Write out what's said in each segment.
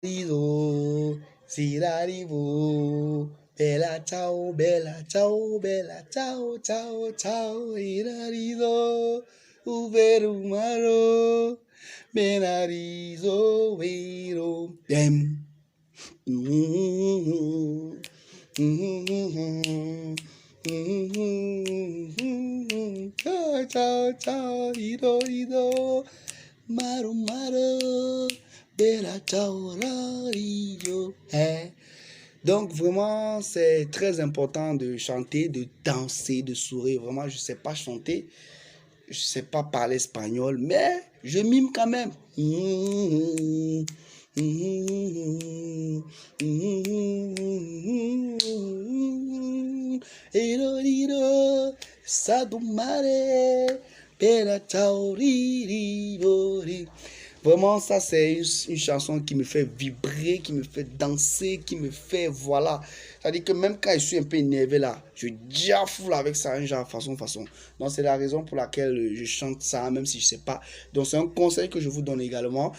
Riso, sirarivo, bella ciao, ciao, ciao, irarizo, uverumaro, benarizo, vero, dem. Ciao, ciao, ciao, rido, rido, maro, maro, bella ciao, rario. Donc vraiment, c'est très important de chanter, de danser, de sourire. Vraiment, je ne sais pas chanter, je ne sais pas parler espagnol, mais je mime quand même. Vraiment, ça, c'est une chanson qui me fait vibrer, qui me fait danser, qui me fait, voilà. C'est-à-dire que même quand je suis un peu énervé là, je diafoule avec ça, un genre façon. Donc, c'est la raison pour laquelle je chante ça, même si je sais pas. Donc, c'est un conseil que je vous donne également.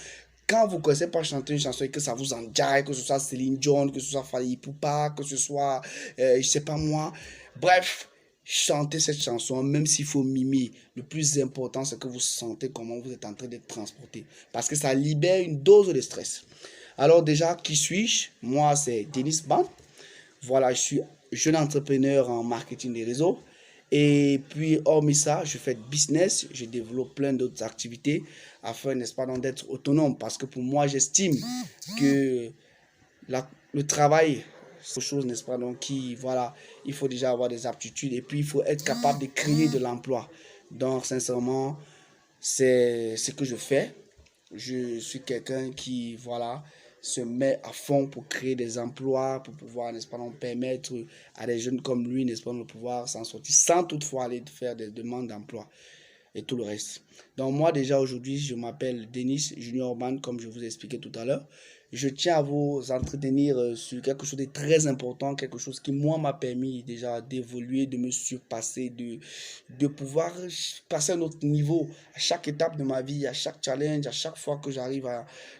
Quand vous ne connaissez pas chanter une chanson et que ça vous enjaille, que ce soit Céline Dion, que ce soit Fally Ipupa, que ce soit, je sais pas moi, bref, chantez cette chanson, même s'il faut mimer. Le plus important, c'est que vous sentez comment vous êtes en train d'être transporté. Parce que ça libère une dose de stress. Alors déjà, qui suis-je? Moi, c'est Denis Band. Voilà, je suis jeune entrepreneur en marketing des réseaux. Et puis, hormis ça, je fais business, je développe plein d'autres activités afin, n'est-ce pas, d'être autonome. Parce que pour moi, j'estime que le travail, c'est quelque chose, n'est-ce pas, donc qui, voilà, il faut déjà avoir des aptitudes et puis il faut être capable de créer de l'emploi. Donc, sincèrement, c'est ce que je fais. Je suis quelqu'un qui, voilà, se met à fond pour créer des emplois, pour pouvoir, n'est-ce pas, donc permettre à des jeunes comme lui, n'est-ce pas, de pouvoir s'en sortir sans toutefois aller faire des demandes d'emploi et tout le reste. Donc moi déjà aujourd'hui, je m'appelle Denis Junior Man, comme je vous ai expliqué tout à l'heure. Je tiens à vous entretenir sur quelque chose de très important, quelque chose qui moi m'a permis déjà d'évoluer, de me surpasser, de pouvoir passer à un autre niveau à chaque étape de ma vie, à chaque challenge, à chaque fois que j'arrive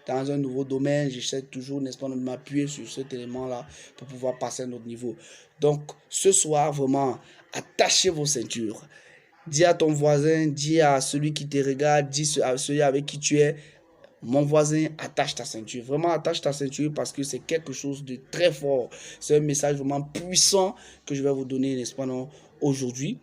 dans un nouveau domaine, j'essaie toujours, n'est-ce pas, de m'appuyer sur cet élément-là pour pouvoir passer à un autre niveau. Donc ce soir, vraiment, attachez vos ceintures. Dis à ton voisin, dis à celui qui te regarde, dis à celui avec qui tu es, mon voisin, attache ta ceinture. Vraiment, attache ta ceinture parce que c'est quelque chose de très fort. C'est un message vraiment puissant que je vais vous donner, n'est-ce pas, non, aujourd'hui.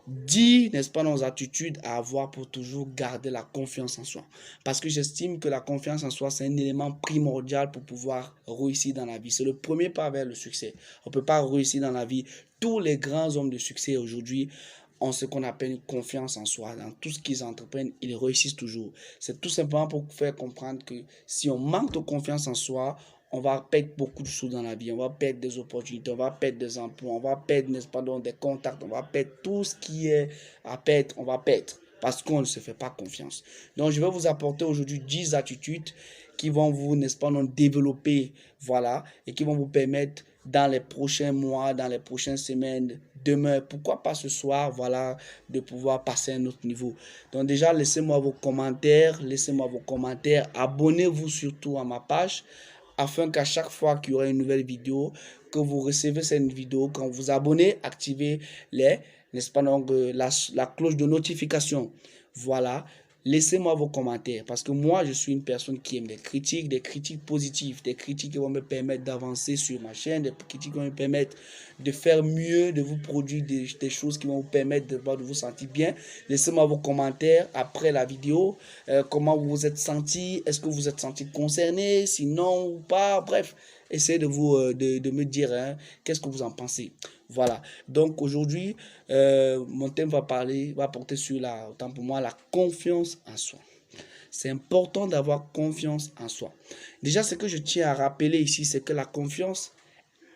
Dis, n'est-ce pas, nos attitudes à avoir pour toujours garder la confiance en soi. Parce que j'estime que la confiance en soi, c'est un élément primordial pour pouvoir réussir dans la vie. C'est le premier pas vers le succès. On ne peut pas réussir dans la vie. Tous les grands hommes de succès aujourd'hui ont ce qu'on appelle une confiance en soi. Dans tout ce qu'ils entreprennent, ils réussissent toujours. C'est tout simplement pour faire comprendre que si on manque de confiance en soi, on va perdre beaucoup de choses dans la vie. On va perdre des opportunités, on va perdre des emplois, on va perdre, n'est-ce pas, donc, des contacts, on va perdre tout ce qui est à perdre, on va perdre parce qu'on ne se fait pas confiance. Donc, je vais vous apporter aujourd'hui 10 attitudes qui vont vous, n'est-ce pas, donc, développer, voilà, et qui vont vous permettre dans les prochains mois, dans les prochaines semaines, demain, pourquoi pas ce soir, voilà, de pouvoir passer à un autre niveau. Donc déjà, laissez-moi vos commentaires, abonnez-vous surtout à ma page, afin qu'à chaque fois qu'il y aura une nouvelle vidéo, que vous recevez cette vidéo, quand vous vous abonnez, activez n'est-ce pas, donc, la cloche de notification. Voilà. Laissez-moi vos commentaires parce que moi, je suis une personne qui aime des critiques positives, des critiques qui vont me permettre d'avancer sur ma chaîne, des critiques qui vont me permettre de faire mieux, de vous produire des choses qui vont vous permettre de vous sentir bien. Laissez-moi vos commentaires après la vidéo. Comment vous vous êtes senti? Est-ce que vous vous êtes senti concerné? Sinon ou pas? Bref, essayez de de me dire hein, qu'est-ce que vous en pensez. Voilà. Donc aujourd'hui, mon thème va porter sur autant pour moi, la confiance en soi. C'est important d'avoir confiance en soi. Déjà, ce que je tiens à rappeler ici, c'est que la confiance,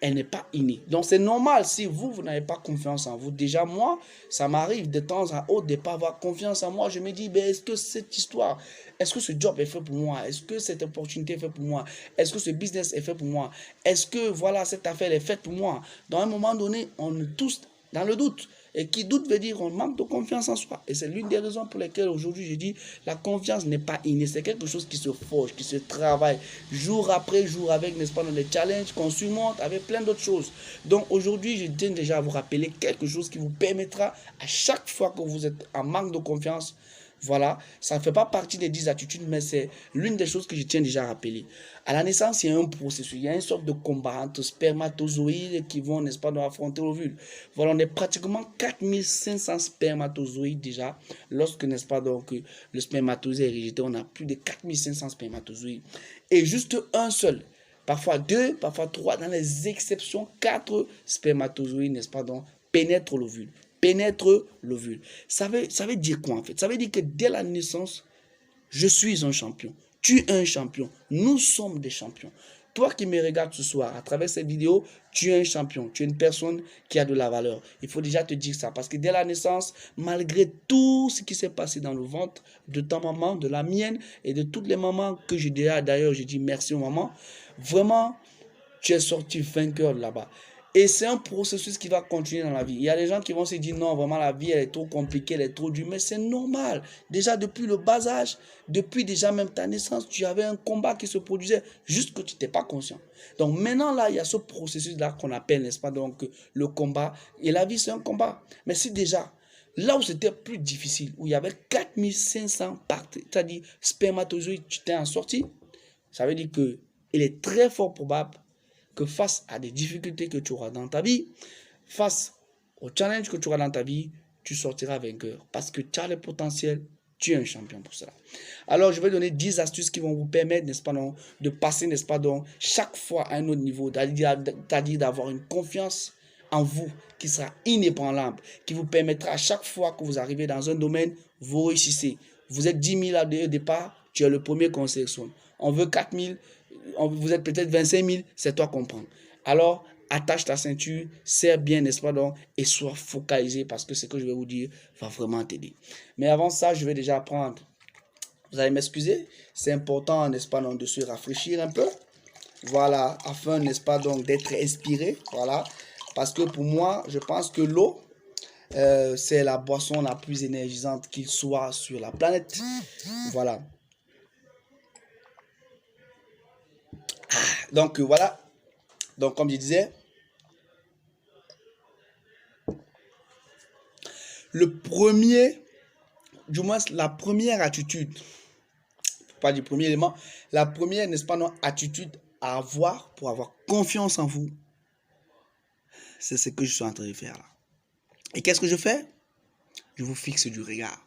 elle n'est pas innée. Donc, c'est normal si vous n'avez pas confiance en vous. Déjà, moi, ça m'arrive de temps à autre de ne pas avoir confiance en moi. Je me dis, ben, est-ce que cette histoire, est-ce que ce job est fait pour moi? Est-ce que cette opportunité est faite pour moi? Est-ce que ce business est fait pour moi? Est-ce que, voilà, cette affaire est faite pour moi? Dans un moment donné, on est tous dans le doute. Et qui doute veut dire on manque de confiance en soi. Et c'est l'une des raisons pour lesquelles aujourd'hui je dis la confiance n'est pas innée. C'est quelque chose qui se forge, qui se travaille jour après jour avec, n'est-ce pas, dans les challenges qu'on surmonte, avec plein d'autres choses. Donc aujourd'hui, je tiens déjà à vous rappeler quelque chose qui vous permettra à chaque fois que vous êtes en manque de confiance. Voilà, ça ne fait pas partie des 10 attitudes, mais c'est l'une des choses que je tiens déjà à rappeler. À la naissance, il y a un processus, il y a une sorte de combat entre spermatozoïdes qui vont, n'est-ce pas, affronter l'ovule. Voilà, on est pratiquement 4500 spermatozoïdes déjà. Lorsque, n'est-ce pas, donc, le spermatozoïde est rejeté, on a plus de 4500 spermatozoïdes. Et juste un seul, parfois 2, parfois 3, dans les exceptions, 4 spermatozoïdes, n'est-ce pas, donc, pénètrent l'ovule. Pénètre l'ovule. Ça veut dire quoi en fait? Ça veut dire que dès la naissance, je suis un champion. Tu es un champion. Nous sommes des champions. Toi qui me regardes ce soir à travers cette vidéo, tu es un champion. Tu es une personne qui a de la valeur. Il faut déjà te dire ça. Parce que dès la naissance, malgré tout ce qui s'est passé dans le ventre de ta maman, de la mienne et de toutes les mamans que j'ai déjà, d'ailleurs, je dis merci aux mamans, vraiment, tu es sorti vainqueur de là-bas. Et c'est un processus qui va continuer dans la vie. Il y a des gens qui vont se dire non, vraiment la vie elle est trop compliquée, elle est trop dure. Mais c'est normal. Déjà depuis le bas âge, depuis déjà même ta naissance, tu avais un combat qui se produisait, juste que tu n'étais pas conscient. Donc maintenant là, il y a ce processus-là qu'on appelle, n'est-ce pas, donc le combat. Et la vie c'est un combat. Mais si déjà, là où c'était plus difficile, où il y avait 4500 parties, c'est-à-dire spermatozoïdes, tu t'es en sorti, ça veut dire que il est très fort probable que face à des difficultés que tu auras dans ta vie, face aux challenges que tu auras dans ta vie, tu sortiras vainqueur. Parce que tu as le potentiel, tu es un champion pour cela. Alors, je vais donner 10 astuces qui vont vous permettre, n'est-ce pas, non, de passer, n'est-ce pas, donc, chaque fois à un autre niveau, c'est-à-dire d'avoir une confiance en vous qui sera inébranlable, qui vous permettra à chaque fois que vous arrivez dans un domaine, vous réussissez. Vous êtes 10 000 au départ, tu es le premier qu'on sélectionne. On veut 4 000, vous êtes peut-être 25 000, c'est toi qu'on prend. Alors, attache ta ceinture, serre bien, n'est-ce pas donc, et sois focalisé parce que ce que je vais vous dire va vraiment t'aider. Mais avant ça, je vais déjà apprendre. Vous allez m'excuser, c'est important, n'est-ce pas donc, de se rafraîchir un peu. Voilà, afin, n'est-ce pas donc, d'être inspiré. Voilà, parce que pour moi, je pense que l'eau, c'est la boisson la plus énergisante qu'il soit sur la planète. Voilà. Donc voilà, donc comme je disais, le premier, du moins la première attitude, pas du premier élément, la première, n'est-ce pas, non, attitude à avoir pour avoir confiance en vous, c'est ce que je suis en train de faire là. Et qu'est-ce que je fais? Je vous fixe du regard.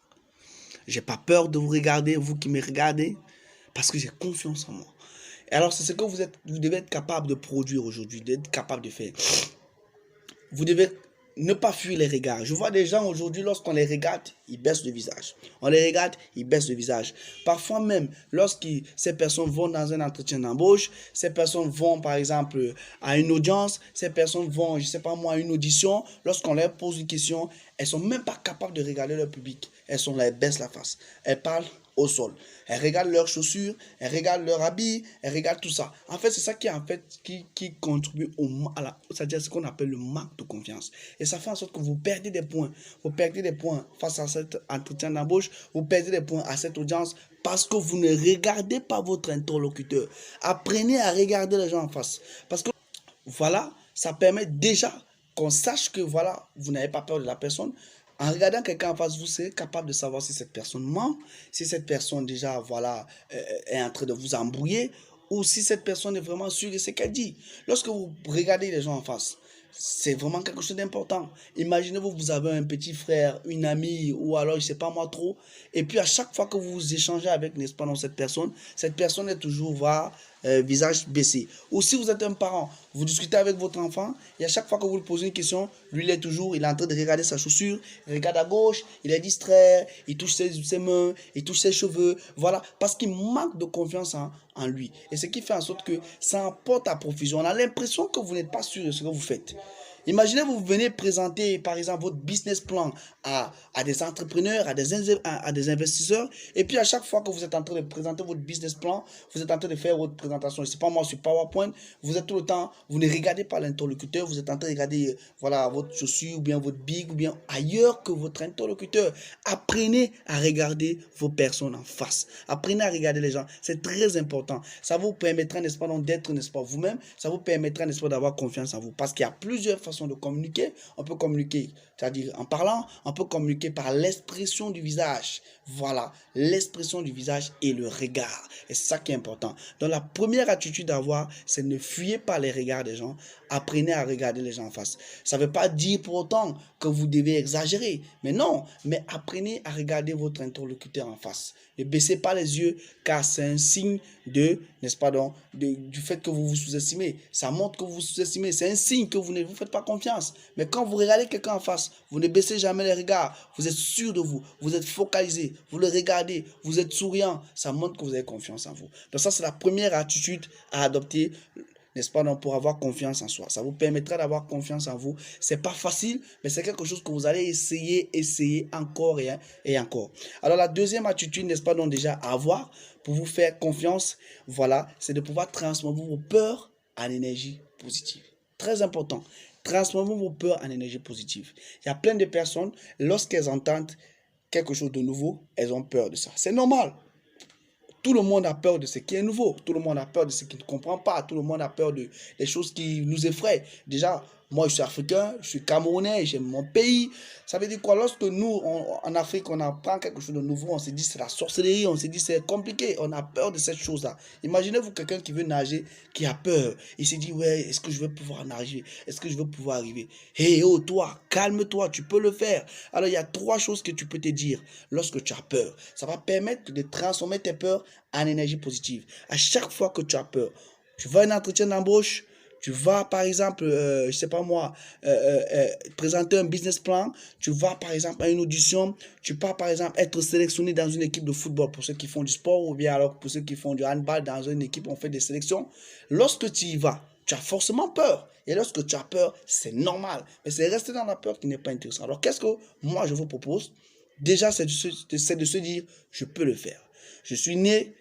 J'ai pas peur de vous regarder, vous qui me regardez, parce que j'ai confiance en moi. Et alors, c'est ce que vous devez être capable de produire aujourd'hui, d'être capable de faire. Vous devez ne pas fuir les regards. Je vois des gens aujourd'hui, lorsqu'on les regarde, ils baissent le visage. On les regarde, ils baissent le visage. Parfois même, lorsque ces personnes vont dans un entretien d'embauche, ces personnes vont, par exemple, à une audience, ces personnes vont, je ne sais pas moi, à une audition, lorsqu'on leur pose une question, elles ne sont même pas capables de regarder leur public. Elles baissent la face. Elles parlent au sol. Elles regardent leurs chaussures, elles regardent leur habit, elles regardent tout ça. En fait, c'est ça qui contribue c'est-à-dire ce qu'on appelle le manque de confiance. Et ça fait en sorte que vous perdez des points. Vous perdez des points face à cet entretien d'embauche, vous perdez des points à cette audience parce que vous ne regardez pas votre interlocuteur. Apprenez à regarder les gens en face. Parce que voilà, ça permet déjà qu'on sache que voilà, vous n'avez pas peur de la personne. En regardant quelqu'un en face, vous serez capable de savoir si cette personne ment, si cette personne déjà voilà, est en train de vous embrouiller, ou si cette personne est vraiment sûre de ce qu'elle dit. Lorsque vous regardez les gens en face, c'est vraiment quelque chose d'important. Imaginez-vous, vous avez un petit frère, une amie, ou alors, je ne sais pas moi trop, et puis à chaque fois que vous échangez avec, n'est-ce pas, cette personne est toujours, voilà, visage baissé. Ou si vous êtes un parent, vous discutez avec votre enfant, et à chaque fois que vous lui posez une question, lui, il est en train de regarder sa chaussure, il regarde à gauche, il est distrait, il touche ses mains, il touche ses cheveux, voilà, parce qu'il manque de confiance en lui. Et ce qui fait en sorte que ça emporte à profusion. On a l'impression que vous n'êtes pas sûr de ce que vous faites. Imaginez, vous venez présenter, par exemple, votre business plan à des entrepreneurs, à des investisseurs, et puis à chaque fois que vous êtes en train de présenter votre business plan, vous êtes en train de faire votre présentation, je ne sais pas moi, sur PowerPoint, vous êtes tout le temps, vous ne regardez pas l'interlocuteur, vous êtes en train de regarder, voilà, votre chaussure, ou bien votre big, ou bien ailleurs que votre interlocuteur. Apprenez à regarder vos personnes en face. Apprenez à regarder les gens. C'est très important. Ça vous permettra, n'est-ce pas, d'être, n'est-ce pas, vous-même. Ça vous permettra, n'est-ce pas, d'avoir confiance en vous. Parce qu'il y a plusieurs façons de communiquer. On peut communiquer, c'est-à-dire en parlant. On peut communiquer par l'expression du visage. Voilà, l'expression du visage et le regard. Et c'est ça qui est important. Donc la première attitude à avoir, c'est ne fuyez pas les regards des gens. Apprenez à regarder les gens en face. Ça ne veut pas dire pour autant que vous devez exagérer. Mais non, mais apprenez à regarder votre interlocuteur en face. Ne baissez pas les yeux car c'est un signe n'est-ce pas donc, du fait que vous vous sous-estimez. Ça montre que vous vous sous-estimez. C'est un signe que vous ne vous faites pas confiance. Mais quand vous regardez quelqu'un en face, vous ne baissez jamais les regards. Vous êtes sûr de vous. Vous êtes focalisé. Vous le regardez. Vous êtes souriant. Ça montre que vous avez confiance en vous. Donc ça, c'est la première attitude à adopter, n'est-ce pas, donc, pour avoir confiance en soi. Ça vous permettra d'avoir confiance en vous. C'est pas facile, mais c'est quelque chose que vous allez essayer encore et encore. Alors la deuxième attitude, n'est-ce pas, donc déjà à avoir pour vous faire confiance, voilà, c'est de pouvoir transformer vos peurs en énergie positive. Très important. Transformer vos peurs en énergie positive. Il y a plein de personnes, lorsqu'elles entendent quelque chose de nouveau, elles ont peur de ça. C'est normal. Tout le monde a peur de ce qui est nouveau. Tout le monde a peur de ce qu'il ne comprend pas. Tout le monde a peur des choses qui nous effraient. Déjà, moi, je suis africain, je suis camerounais, j'aime mon pays. Ça veut dire quoi? Lorsque nous, en Afrique, on apprend quelque chose de nouveau, on se dit c'est la sorcellerie, on se dit c'est compliqué, on a peur de cette chose-là. Imaginez-vous quelqu'un qui veut nager, qui a peur. Il se dit, ouais, est-ce que je vais pouvoir nager? Est-ce que je vais pouvoir arriver? Hé, oh, toi, calme-toi, tu peux le faire. Alors, il y a trois choses que tu peux te dire lorsque tu as peur. Ça va permettre de transformer tes peurs en énergie positive. À chaque fois que tu as peur, tu vas à un entretien d'embauche, tu vas par exemple, je sais pas moi, présenter un business plan, tu vas par exemple à une audition, tu vas par exemple être sélectionné dans une équipe de football pour ceux qui font du sport ou bien alors pour ceux qui font du handball dans une équipe, on fait des sélections. Lorsque tu y vas, tu as forcément peur. Et lorsque tu as peur, c'est normal. Mais c'est rester dans la peur qui n'est pas intéressant. Alors qu'est-ce que moi je vous propose? Déjà, c'est de se dire, je peux le faire. Je suis né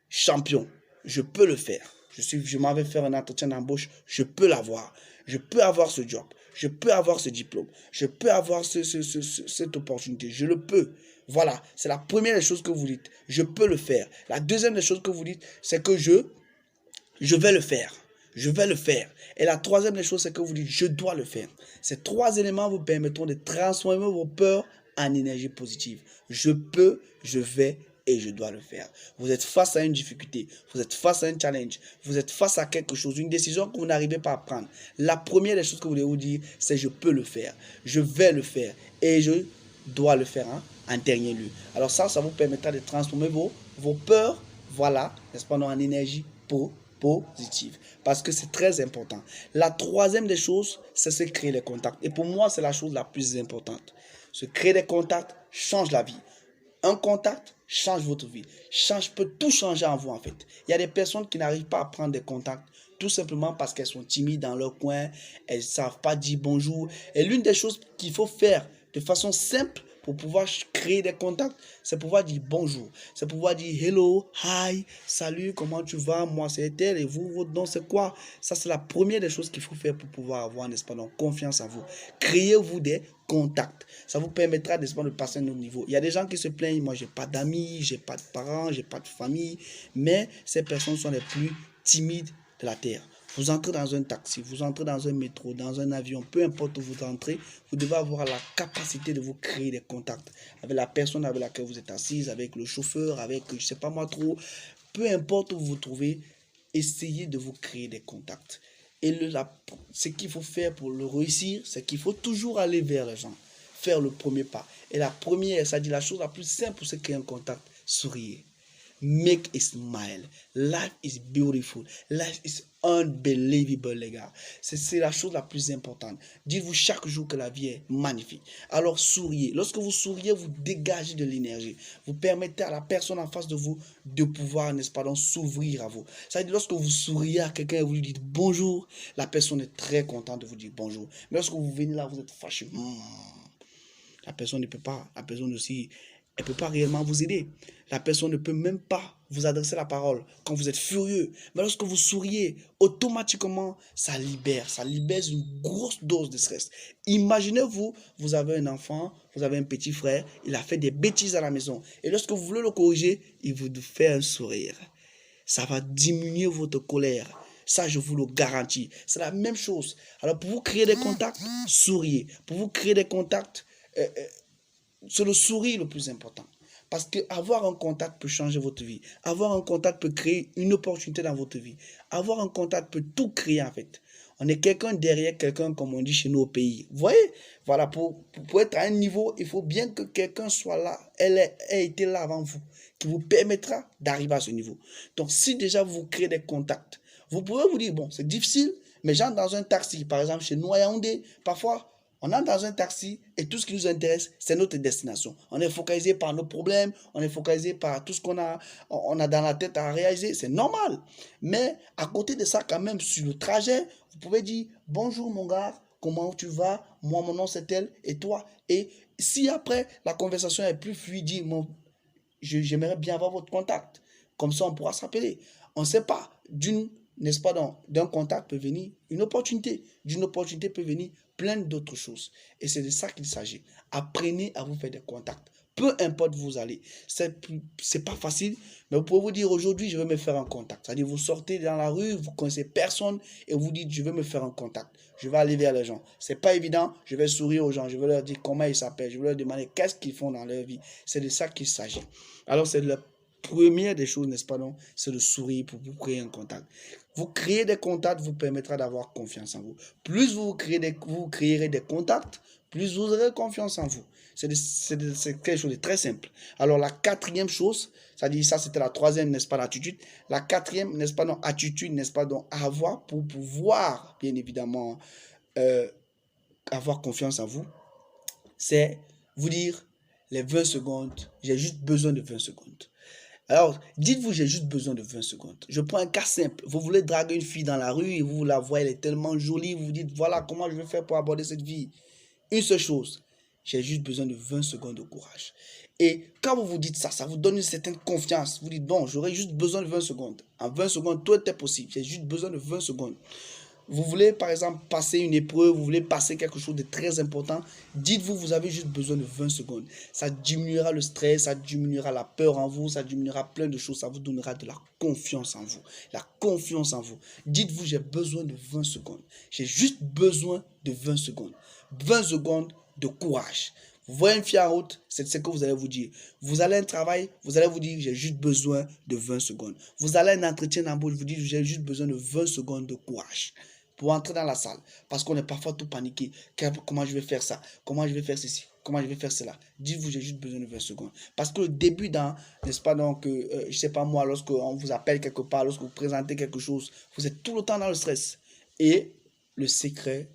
champion. Je peux le faire. Je m'en vais faire un entretien d'embauche. Je peux l'avoir. Je peux avoir ce job. Je peux avoir ce diplôme. Je peux avoir cette opportunité. Je le peux. Voilà. C'est la première des choses que vous dites. Je peux le faire. La deuxième des choses que vous dites, c'est que je vais le faire. Je vais le faire. Et la troisième des choses, c'est que vous dites, je dois le faire. Ces trois éléments vous permettront de transformer vos peurs en énergie positive. Je peux, je vais et je dois le faire. Vous êtes face à une difficulté, vous êtes face à un challenge, vous êtes face à quelque chose, une décision que vous n'arrivez pas à prendre. La première des choses que vous devez vous dire, c'est je peux le faire, je vais le faire et je dois le faire en dernier lieu. Alors ça vous permettra de transformer vos peurs, voilà, n'est-ce pas, en énergie positive. Parce que c'est très important. La troisième des choses, c'est se créer des contacts. Et pour moi, c'est la chose la plus importante. Se créer des contacts change la vie. Un contact change votre vie. Peut tout changer en vous en fait. Il y a des personnes qui n'arrivent pas à prendre des contacts tout simplement parce qu'elles sont timides dans leur coin. Elles ne savent pas dire bonjour. Et l'une des choses qu'il faut faire de façon simple pour pouvoir créer des contacts, c'est pouvoir dire bonjour. C'est pouvoir dire hello, hi, salut, comment tu vas? Moi c'est tel et vous, votre nom c'est quoi? Ça c'est la première des choses qu'il faut faire pour pouvoir avoir, n'est-ce pas, donc, confiance en vous. Créez-vous des contacts. Ça vous permettra, n'est-ce pas, de passer à un autre niveau. Il y a des gens qui se plaignent, moi j'ai pas d'amis, j'ai pas de parents, j'ai pas de famille, mais ces personnes sont les plus timides de la terre. Vous entrez dans un taxi, vous entrez dans un métro, dans un avion, peu importe où vous entrez, vous devez avoir la capacité de vous créer des contacts avec la personne avec laquelle vous êtes assise, avec le chauffeur, avec, je sais pas moi trop, peu importe où vous vous trouvez, essayez de vous créer des contacts. Et ce qu'il faut faire pour le réussir, c'est qu'il faut toujours aller vers les gens, faire le premier pas. Et la première, ça dit la chose la plus simple pour se créer un contact, souriez. Make a smile. Life is beautiful. Life is unbelievable, les gars. C'est la chose la plus importante. Dites-vous chaque jour que la vie est magnifique. Alors souriez. Lorsque vous souriez, vous dégagez de l'énergie. Vous permettez à la personne en face de vous de pouvoir, n'est-ce pas, donc s'ouvrir à vous. Ça veut dire lorsque vous souriez à quelqu'un et vous lui dites bonjour, la personne est très contente de vous dire bonjour. Mais lorsque vous venez là, vous êtes fâché. La personne ne peut pas. La personne aussi, elle ne peut pas réellement vous aider. La personne ne peut même pas vous adresser la parole quand vous êtes furieux. Mais lorsque vous souriez, automatiquement, ça libère une grosse dose de stress. Imaginez-vous, vous avez un enfant, vous avez un petit frère, il a fait des bêtises à la maison. Et lorsque vous voulez le corriger, il vous fait un sourire. Ça va diminuer votre colère. Ça, je vous le garantis. C'est la même chose. Alors, pour vous créer des contacts, souriez. Pour vous créer des contacts, c'est le sourire le plus important. Parce qu'avoir un contact peut changer votre vie. Avoir un contact peut créer une opportunité dans votre vie. Avoir un contact peut tout créer en fait. On est quelqu'un derrière quelqu'un, comme on dit chez nous au pays. Vous voyez? Voilà, pour être à un niveau, il faut bien que quelqu'un soit là. Elle ait été là avant vous, qui vous permettra d'arriver à ce niveau. Donc, si déjà vous créez des contacts, vous pouvez vous dire, bon, c'est difficile, mais genre dans un taxi, par exemple chez nous à Yaoundé, parfois, on entre dans un taxi et tout ce qui nous intéresse, c'est notre destination. On est focalisé par nos problèmes, on est focalisé par tout ce qu'on a, on a dans la tête à réaliser. C'est normal. Mais à côté de ça, quand même, sur le trajet, vous pouvez dire bonjour mon gars, comment tu vas? Moi, mon nom c'est tel et toi. Et si après la conversation est plus fluide, j'aimerais bien avoir votre contact. Comme ça, on pourra s'appeler. On ne sait pas. N'est-ce pas, d'un contact peut venir une opportunité. D'une opportunité peut venir plein d'autres choses. Et c'est de ça qu'il s'agit. Apprenez à vous faire des contacts. Peu importe où vous allez. C'est pas facile, mais vous pouvez vous dire aujourd'hui, je vais me faire un contact. C'est-à-dire, vous sortez dans la rue, vous connaissez personne et vous dites, je vais me faire un contact. Je vais aller vers les gens. C'est pas évident. Je vais sourire aux gens. Je vais leur dire comment ils s'appellent. Je vais leur demander qu'est-ce qu'ils font dans leur vie. C'est de ça qu'il s'agit. Alors, c'est la première des choses, n'est-ce pas, non? C'est de sourire pour vous créer un contact. Vous créer des contacts vous permettra d'avoir confiance en vous. Plus vous créerez des contacts, plus vous aurez confiance en vous. C'est quelque chose de très simple. Alors, la quatrième chose, c'est-à-dire ça, c'était la troisième, n'est-ce pas, l'attitude. La quatrième, n'est-ce pas, non, attitude, n'est-ce pas, donc, à avoir pour pouvoir, bien évidemment, avoir confiance en vous, c'est vous dire les 20 secondes, j'ai juste besoin de 20 secondes. Alors, dites-vous, j'ai juste besoin de 20 secondes. Je prends un cas simple. Vous voulez draguer une fille dans la rue et vous la voyez, elle est tellement jolie. Vous vous dites, voilà comment je vais faire pour aborder cette fille. Une seule chose, j'ai juste besoin de 20 secondes de courage. Et quand vous vous dites ça, ça vous donne une certaine confiance. Vous dites, bon, j'aurai juste besoin de 20 secondes. En 20 secondes, tout est possible. J'ai juste besoin de 20 secondes. Vous voulez, par exemple, passer une épreuve, vous voulez passer quelque chose de très important, dites-vous, vous avez juste besoin de 20 secondes. Ça diminuera le stress, ça diminuera la peur en vous, ça diminuera plein de choses, ça vous donnera de la confiance en vous. La confiance en vous. Dites-vous, j'ai besoin de 20 secondes. J'ai juste besoin de 20 secondes. 20 secondes de courage. Vous voyez une fille en route, c'est ce que vous allez vous dire. Vous allez à un travail, vous allez vous dire, j'ai juste besoin de 20 secondes. Vous allez à un entretien d'embauche, vous dites, j'ai juste besoin de 20 secondes de courage pour entrer dans la salle. Parce qu'on est parfois tout paniqué. Comment je vais faire ça? Comment je vais faire ceci? Comment je vais faire cela? Dites-vous, j'ai juste besoin de 20 secondes. Parce que le début, n'est-ce pas, donc, je sais pas moi, lorsqu'on vous appelle quelque part, lorsque vous présentez quelque chose, vous êtes tout le temps dans le stress. Et le secret,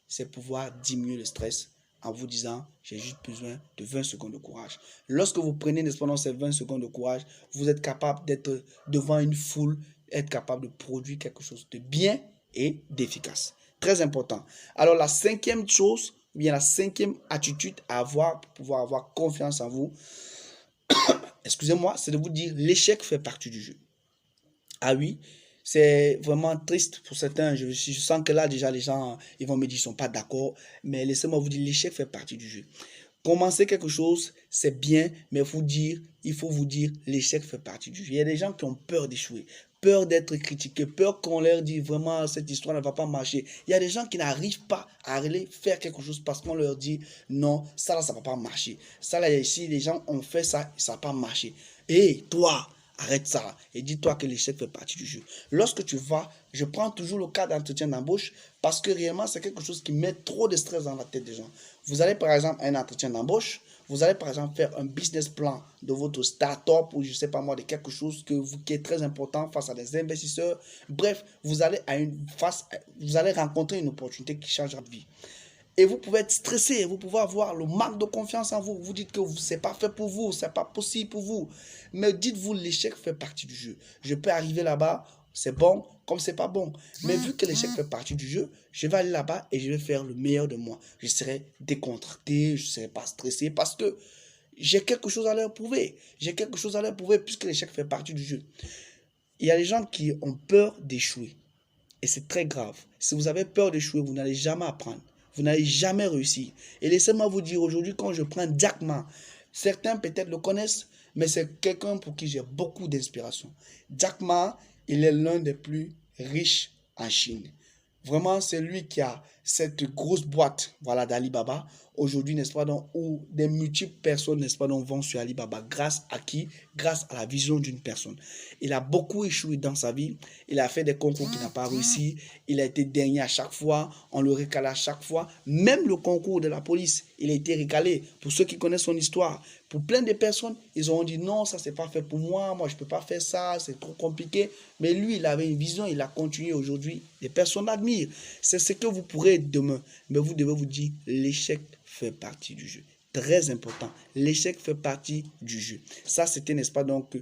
c'est pouvoir diminuer le stress en vous disant, j'ai juste besoin de 20 secondes de courage. Lorsque vous prenez, n'est-ce pas, ces 20 secondes de courage, vous êtes capable d'être devant une foule, être capable de produire quelque chose de bien et d'efficace. Très important. Alors, la cinquième chose, ou bien la cinquième attitude à avoir pour pouvoir avoir confiance en vous, excusez-moi, c'est de vous dire, l'échec fait partie du jeu. Ah oui, c'est vraiment triste pour certains. Je sens que là, déjà, les gens, ils vont me dire qu'ils ne sont pas d'accord. Mais laissez-moi vous dire, l'échec fait partie du jeu. Commencer quelque chose, c'est bien, mais il faut vous dire, l'échec fait partie du jeu. Il y a des gens qui ont peur d'échouer, peur d'être critiqués, peur qu'on leur dise vraiment, cette histoire ne va pas marcher. Il y a des gens qui n'arrivent pas à aller faire quelque chose parce qu'on leur dit, non, ça là, ça ne va pas marcher. Ça là, ici, les gens ont fait ça, ça n'a pas marché. Et toi, arrête ça et dis-toi que l'échec fait partie du jeu. Lorsque tu vas, je prends toujours le cas d'entretien d'embauche parce que réellement, c'est quelque chose qui met trop de stress dans la tête des gens. Vous allez par exemple à un entretien d'embauche, Vous allez par exemple faire un business plan de votre start-up ou je ne sais pas moi, de quelque chose qui est très important face à des investisseurs. Bref, vous allez rencontrer une opportunité qui change votre vie. Et vous pouvez être stressé, vous pouvez avoir le manque de confiance en vous. Vous dites que ce n'est pas fait pour vous, ce n'est pas possible pour vous. Mais dites-vous, l'échec fait partie du jeu. Je peux arriver là-bas, c'est bon, comme c'est pas bon. Mais vu que l'échec fait partie du jeu, je vais aller là-bas et je vais faire le meilleur de moi. Je serai décontracté, je ne serai pas stressé parce que j'ai quelque chose à leur prouver. J'ai quelque chose à leur prouver puisque l'échec fait partie du jeu. Il y a des gens qui ont peur d'échouer. Et c'est très grave. Si vous avez peur d'échouer, vous n'allez jamais apprendre. Vous n'allez jamais réussir. Et laissez-moi vous dire aujourd'hui, quand je prends Jack Ma, certains peut-être le connaissent, mais c'est quelqu'un pour qui j'ai beaucoup d'inspiration. Jack Ma, il est l'un des plus riches en Chine. Vraiment, c'est lui qui a cette grosse boîte, voilà, d'Alibaba. Aujourd'hui, n'est-ce pas, donc, où des multiples personnes, n'est-ce pas, donc, vont sur Alibaba. Grâce à qui? Grâce à la vision d'une personne. Il a beaucoup échoué dans sa vie. Il a fait des concours qu'il n'a pas réussi. Il a été dernier à chaque fois. On le récalait à chaque fois. Même le concours de la police, il a été récalé. Pour ceux qui connaissent son histoire, pour plein de personnes, ils ont dit non, ça, c'est pas fait pour moi. Moi, je peux pas faire ça. C'est trop compliqué. Mais lui, il avait une vision. Il a continué aujourd'hui. Les personnes l'admirent. C'est ce que vous pourrez être demain. Mais vous devez vous dire, l'échec fait partie du jeu. Très important. L'échec fait partie du jeu. Ça, c'était, n'est-ce pas, donc,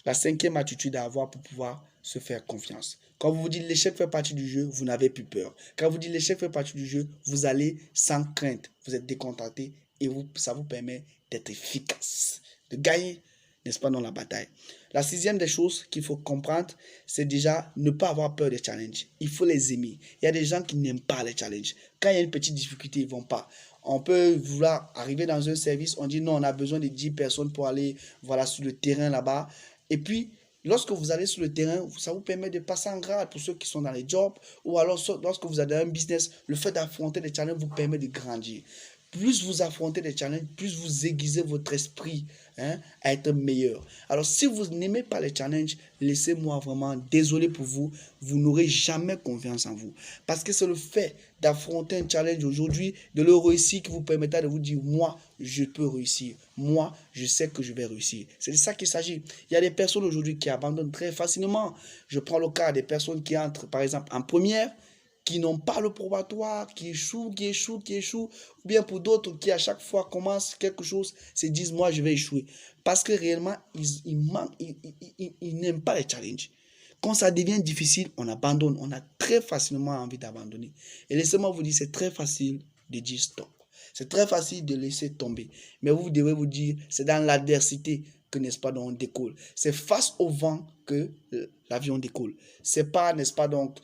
la cinquième attitude à avoir pour pouvoir se faire confiance. Quand vous vous dites l'échec fait partie du jeu, vous n'avez plus peur. Quand vous dites l'échec fait partie du jeu, vous allez sans crainte. Vous êtes décontracté et ça vous permet d'être efficace, de gagner, n'est-ce pas, dans la bataille. La sixième des choses qu'il faut comprendre, c'est déjà ne pas avoir peur des challenges. Il faut les aimer. Il y a des gens qui n'aiment pas les challenges. Quand il y a une petite difficulté, ils ne vont pas. On peut vouloir arriver dans un service, on dit non, on a besoin de 10 personnes pour aller voilà, sur le terrain là-bas. Et puis, lorsque vous allez sur le terrain, ça vous permet de passer en grade pour ceux qui sont dans les jobs. Ou alors, lorsque vous avez un business, le fait d'affronter les challenges vous permet de grandir. Plus vous affrontez les challenges, plus vous aiguisez votre esprit à être meilleur. Alors, si vous n'aimez pas les challenges, laissez-moi vraiment, désolé pour vous, vous n'aurez jamais confiance en vous. Parce que c'est le fait d'affronter un challenge aujourd'hui, de le réussir, qui vous permettra de vous dire, moi, je peux réussir. Moi, je sais que je vais réussir. C'est de ça qu'il s'agit. Il y a des personnes aujourd'hui qui abandonnent très facilement. Je prends le cas des personnes qui entrent, par exemple, en première, qui n'ont pas le probatoire, qui échouent, ou bien pour d'autres qui à chaque fois commencent quelque chose, se disent moi je vais échouer. Parce que réellement, ils n'aiment pas les challenges. Quand ça devient difficile, on abandonne, on a très facilement envie d'abandonner. Et laissez-moi vous dire, c'est très facile de dire stop. C'est très facile de laisser tomber. Mais vous devez vous dire, c'est dans l'adversité que, n'est-ce pas, donc on décolle. C'est face au vent que l'avion décolle. C'est pas, n'est-ce pas, donc,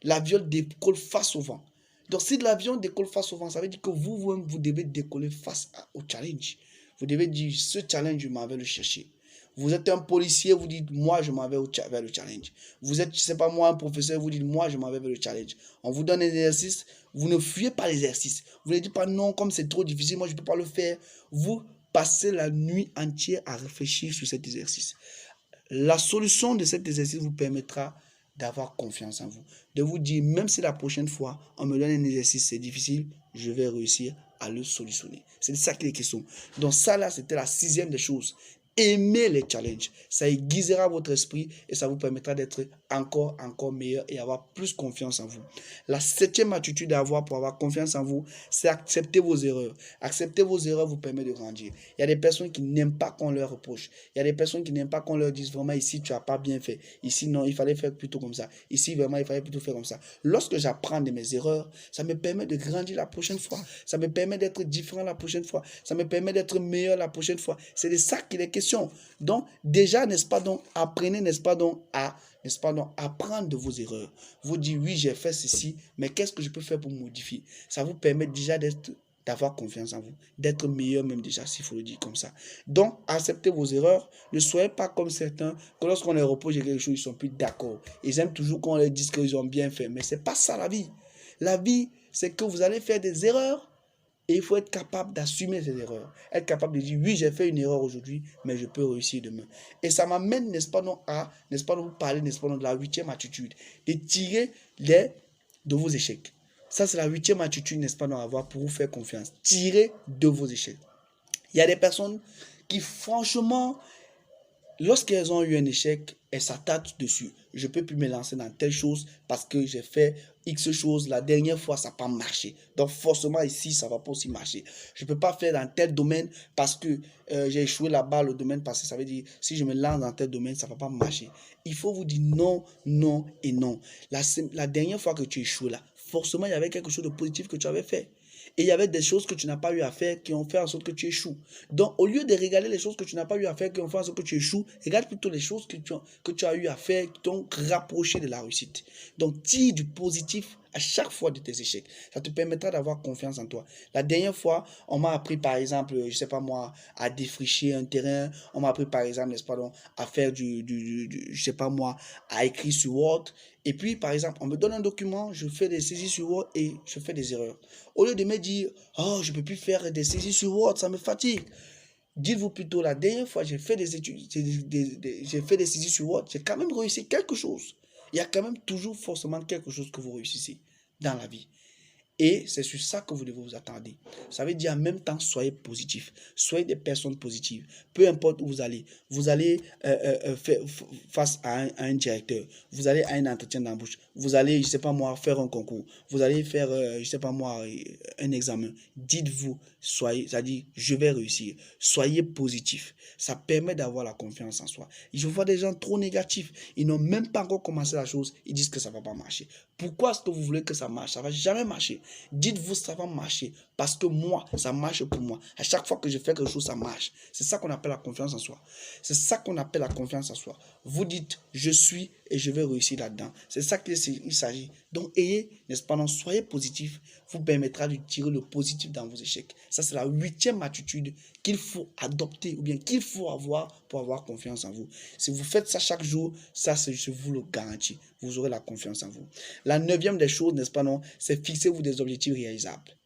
l'avion décolle face au vent. Donc, si l'avion décolle face au vent, ça veut dire que vous devez décoller face au challenge. Vous devez dire, ce challenge, je m'en vais le chercher. Vous êtes un policier, vous dites, moi, je m'en vais vers le challenge. Vous êtes, je ne sais pas moi, un professeur, vous dites, moi, je m'en vais vers le challenge. On vous donne un exercice, vous ne fuyez pas l'exercice. Vous ne dites pas, non, comme c'est trop difficile, moi, je ne peux pas le faire. Vous passez la nuit entière à réfléchir sur cet exercice. La solution de cet exercice vous permettra d'avoir confiance en vous. De vous dire, même si la prochaine fois, on me donne un exercice, c'est difficile, je vais réussir à le solutionner. C'est de ça qu'il est question. Donc ça, là, c'était la sixième des choses. Aimez les challenges. Ça aiguisera votre esprit et ça vous permettra d'être encore meilleur et avoir plus confiance en vous. La septième attitude à avoir pour avoir confiance en vous, c'est accepter vos erreurs. Accepter vos erreurs vous permet de grandir. Il y a des personnes qui n'aiment pas qu'on leur reproche. Il y a des personnes qui n'aiment pas qu'on leur dise vraiment ici tu n'as pas bien fait. Ici non, il fallait faire plutôt comme ça. Ici vraiment il fallait plutôt faire comme ça. Lorsque j'apprends de mes erreurs, ça me permet de grandir la prochaine fois. Ça me permet d'être différent la prochaine fois. Ça me permet d'être meilleur la prochaine fois. C'est de ça qu'il est question. Donc, déjà, n'est-ce pas donc, apprenez, n'est-ce pas donc, apprendre de vos erreurs. Vous dites, oui, j'ai fait ceci, mais qu'est-ce que je peux faire pour modifier? Ça vous permet déjà d'avoir confiance en vous, d'être meilleur même déjà, s'il faut le dire comme ça. Donc, acceptez vos erreurs. Ne soyez pas comme certains, que lorsqu'on les reproche quelque chose, ils ne sont plus d'accord. Ils aiment toujours qu'on leur dise qu'ils ont bien fait, mais ce n'est pas ça la vie. La vie, c'est que vous allez faire des erreurs, et il faut être capable d'assumer ces erreurs. Être capable de dire, oui, j'ai fait une erreur aujourd'hui, mais je peux réussir demain. Et ça m'amène, n'est-ce pas, non, vous parler, n'est-ce pas, non, de la huitième attitude. De tirer de vos échecs. Ça, c'est la 8e attitude, n'est-ce pas, à avoir pour vous faire confiance. Tirez de vos échecs. Il y a des personnes qui, franchement, lorsqu'elles ont eu un échec, elles s'attardent dessus. Je ne peux plus me lancer dans telle chose parce que j'ai fait X chose. La dernière fois, ça n'a pas marché. Donc, forcément, ici, ça ne va pas aussi marcher. Je ne peux pas faire dans tel domaine parce que j'ai échoué là-bas, le domaine passé. Ça veut dire, si je me lance dans tel domaine, ça ne va pas marcher. Il faut vous dire non, non et non. La dernière fois que tu échoues là, forcément, il y avait quelque chose de positif que tu avais fait. Et il y avait des choses que tu n'as pas eu à faire qui ont fait en sorte que tu échoues. Donc, au lieu de regarder les choses que tu n'as pas eu à faire qui ont fait en sorte que tu échoues, regarde plutôt les choses que tu as eu à faire qui t'ont rapproché de la réussite. Donc, tire du positif à chaque fois de tes échecs. Ça te permettra d'avoir confiance en toi. La dernière fois, on m'a appris par exemple, je ne sais pas moi, à défricher un terrain. On m'a appris par exemple, n'est-ce pas, à faire je sais pas moi, à écrire sur Word. Et puis, par exemple, on me donne un document, je fais des saisies sur Word et je fais des erreurs. Au lieu de me dire, oh, je ne peux plus faire des saisies sur Word, ça me fatigue. Dites-vous plutôt, la dernière fois, j'ai fait des études, j'ai fait des saisies sur Word, j'ai quand même réussi quelque chose. Il y a quand même toujours forcément quelque chose que vous réussissez dans la vie. Et c'est sur ça que vous devez vous attendre. Ça veut dire en même temps, soyez positifs. Soyez des personnes positives. Peu importe où vous allez. Vous allez face à un directeur. Vous allez à un entretien d'embauche. Vous allez, je ne sais pas moi, faire un concours. Vous allez faire, je ne sais pas moi, un examen. Dites-vous, c'est-à-dire, je vais réussir. Soyez positifs. Ça permet d'avoir la confiance en soi. Et je vois des gens trop négatifs. Ils n'ont même pas encore commencé la chose. Ils disent que ça ne va pas marcher. Pourquoi est-ce que vous voulez que ça marche? Ça ne va jamais marcher. Dites-vous, ça va marcher parce que moi, ça marche pour moi. À chaque fois que je fais quelque chose, ça marche. C'est ça qu'on appelle la confiance en soi. C'est ça qu'on appelle la confiance en soi. Vous dites, je suis et je vais réussir là-dedans. C'est ça qu'il s'agit. Donc, ayez, n'est-ce pas, non, soyez positif, vous permettra de tirer le positif dans vos échecs. Ça, c'est la 8e attitude qu'il faut adopter ou bien qu'il faut avoir pour avoir confiance en vous. Si vous faites ça chaque jour, ça, je vous le garantis. Vous aurez la confiance en vous. La 9e des choses, n'est-ce pas, non, c'est fixez-vous des objectifs réalisables.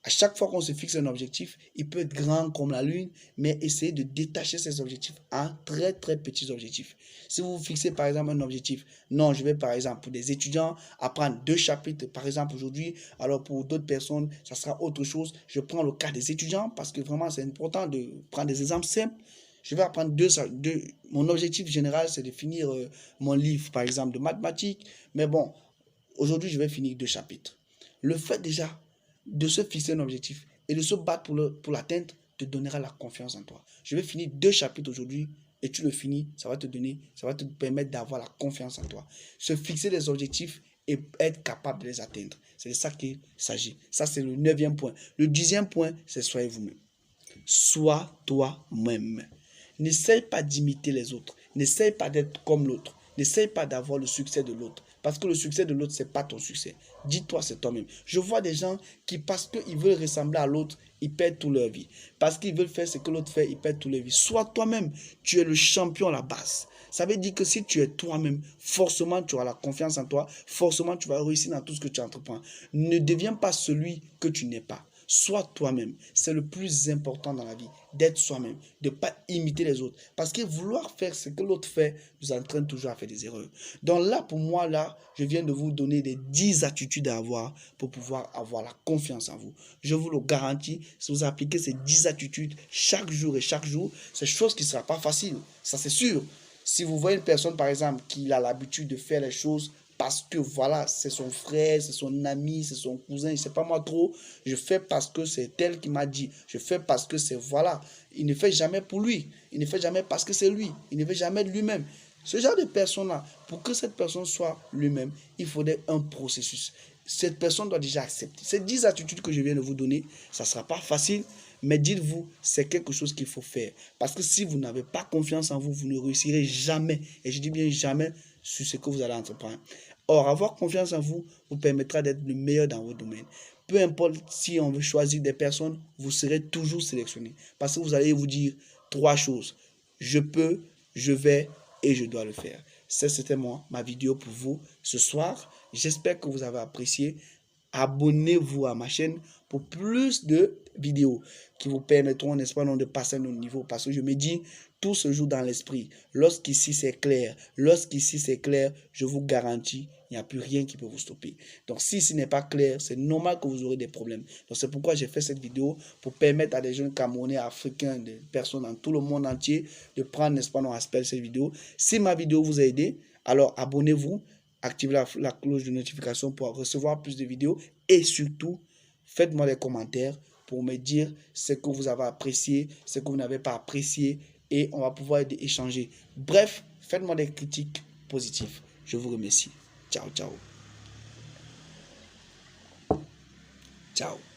À chaque fois qu'on se fixe un objectif, il peut être grand comme la lune, mais essayez de détacher ces objectifs en très très petits objectifs. Si vous vous fixez par exemple un objectif, non, je vais par exemple pour des étudiants apprendre 2 chapitres par exemple aujourd'hui, alors pour d'autres personnes, ça sera autre chose. Je prends le cas des étudiants parce que vraiment c'est important de prendre des exemples simples. Je vais apprendre mon objectif général, c'est de finir mon livre par exemple de mathématiques, mais bon, aujourd'hui je vais finir 2 chapitres. Le fait déjà de se fixer un objectif et de se battre pour l'atteindre te donnera la confiance en toi. Je vais finir 2 chapitres aujourd'hui et tu le finis, ça va te permettre d'avoir la confiance en toi. Se fixer des objectifs et être capable de les atteindre. C'est de ça qu'il s'agit. Ça, c'est le 9e point. Le 10e point, c'est soyez vous-même. Sois toi-même. N'essaye pas d'imiter les autres. N'essaye pas d'être comme l'autre. N'essaye pas d'avoir le succès de l'autre. Parce que le succès de l'autre, ce n'est pas ton succès. Dis-toi, c'est toi-même. Je vois des gens qui, parce qu'ils veulent ressembler à l'autre, ils perdent toute leur vie. Parce qu'ils veulent faire ce que l'autre fait, ils perdent toute leur vie. Sois toi-même. Tu es le champion à la base. Ça veut dire que si tu es toi-même, forcément, tu auras la confiance en toi. Forcément, tu vas réussir dans tout ce que tu entreprends. Ne deviens pas celui que tu n'es pas. Sois toi-même. C'est le plus important dans la vie, d'être soi-même, de ne pas imiter les autres. Parce que vouloir faire ce que l'autre fait nous entraîne toujours à faire des erreurs. Donc là, pour moi, là, je viens de vous donner les 10 attitudes à avoir pour pouvoir avoir la confiance en vous. Je vous le garantis, si vous appliquez ces 10 attitudes chaque jour, c'est chose qui ne sera pas facile. Ça, c'est sûr. Si vous voyez une personne, par exemple, qui a l'habitude de faire les choses parce que voilà, c'est son frère, c'est son ami, c'est son cousin, je ne sais pas moi trop. Je fais parce que c'est elle qui m'a dit. Je fais parce que c'est voilà. Il ne fait jamais pour lui. Il ne fait jamais parce que c'est lui. Il ne fait jamais de lui-même. Ce genre de personne-là, pour que cette personne soit lui-même, il faudrait un processus. Cette personne doit déjà accepter. Ces 10 attitudes que je viens de vous donner, ça ne sera pas facile, mais dites-vous, c'est quelque chose qu'il faut faire. Parce que si vous n'avez pas confiance en vous, vous ne réussirez jamais, et je dis bien jamais, sur ce que vous allez entreprendre. Or, avoir confiance en vous vous permettra d'être le meilleur dans votre domaine. Peu importe si on veut choisir des personnes, vous serez toujours sélectionné. Parce que vous allez vous dire 3 choses. Je peux, je vais et je dois le faire. C'était ma vidéo pour vous ce soir. J'espère que vous avez apprécié. Abonnez-vous à ma chaîne pour plus de vidéos qui vous permettront, n'est-ce pas, de passer à un autre niveau. Parce que je me dis, Tout se joue dans l'esprit. Lorsqu'ici c'est clair, je vous garantis, il n'y a plus rien qui peut vous stopper. Donc si ce n'est pas clair, c'est normal que vous aurez des problèmes. Donc c'est pourquoi j'ai fait cette vidéo pour permettre à des jeunes Camerounais, Africains, des personnes dans tout le monde entier de prendre, n'est-ce pas, nos aspects de cette vidéo. Si ma vidéo vous a aidé, alors abonnez-vous, activez la cloche de notification pour recevoir plus de vidéos et surtout, faites-moi des commentaires pour me dire ce que vous avez apprécié, ce que vous n'avez pas apprécié et on va pouvoir échanger. Bref, faites-moi des critiques positives. Je vous remercie. Ciao, ciao. Ciao.